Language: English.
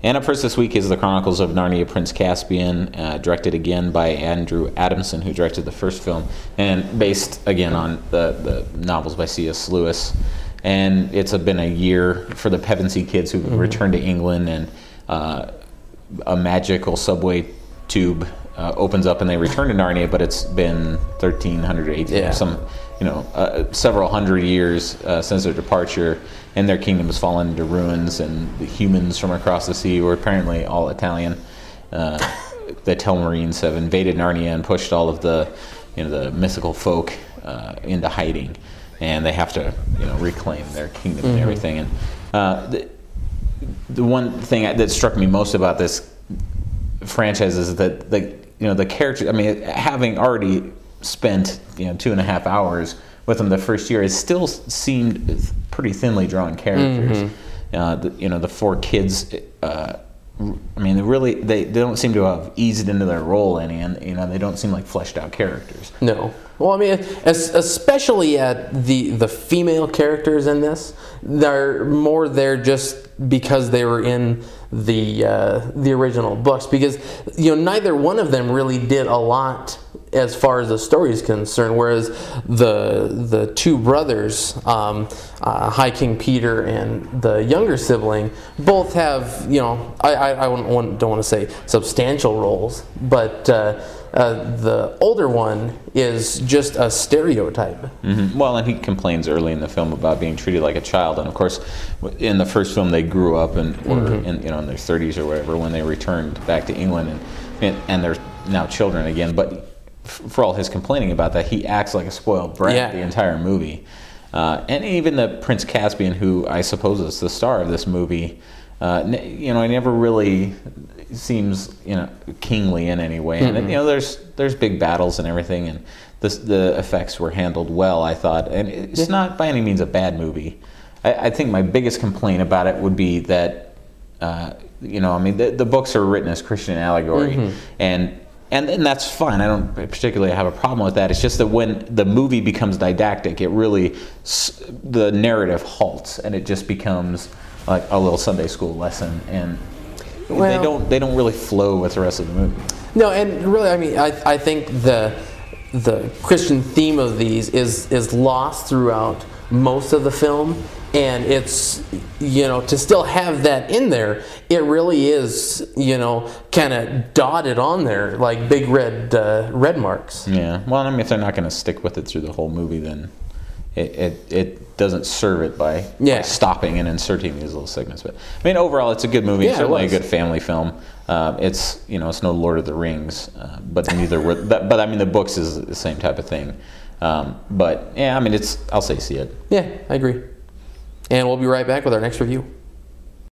And up first this week is The Chronicles of Narnia, Prince Caspian, directed again by Andrew Adamson, who directed the first film, and based again on the novels by C.S. Lewis. And it's been a year for the Pevensey kids who returned to England, and a magical subway tube opens up and they return to Narnia, but it's been 1300 several hundred years since their departure, and their kingdom has fallen into ruins, and the humans from across the sea, were apparently all Italian, the Telmarines, have invaded Narnia and pushed all of the mythical folk into hiding, and they have to reclaim their kingdom and everything. And the one thing that struck me most about this franchise is that the characters. I mean, having already spent 2.5 hours with them the first year, it still seemed pretty thinly drawn characters. The four kids. I mean, they don't seem to have eased into their role any, and they don't seem like fleshed out characters. No. Well, I mean, especially at the female characters in this, they're more there just because they were in the original books, because neither one of them really did a lot as far as the story is concerned, whereas the two brothers, High King Peter and the younger sibling, both have I don't want to say substantial roles, but the older one is just a stereotype. Well, and he complains early in the film about being treated like a child, and of course, in the first film they grew up and were in their 30s or whatever when they returned back to England, and they're now children again. But for all his complaining about that, he acts like a spoiled brat the entire movie. And even the Prince Caspian, who I suppose is the star of this movie, he never really seems kingly in any way. And there's big battles and everything, and the effects were handled well, I thought. And it's not by any means a bad movie. I think my biggest complaint about it would be that the books are written as Christian allegory, and that's fine. I don't particularly have a problem with that. It's just that when the movie becomes didactic, it really, the narrative halts, and it just becomes like a little Sunday school lesson, and they don't really flow with the rest of the movie. No, and really, I mean, I think the Christian theme of these is lost throughout most of the film. And it's, to still have that in there, it really is, kind of dotted on there like big red marks. Yeah. Well, I mean, if they're not going to stick with it through the whole movie, then it doesn't serve it by stopping and inserting these little segments. But I mean, overall, it's a good movie. It's certainly a good family film. It's it's no Lord of the Rings, but neither were. But I mean, the books is the same type of thing. But yeah, I mean, I'll say see it. Yeah, I agree. And we'll be right back with our next review.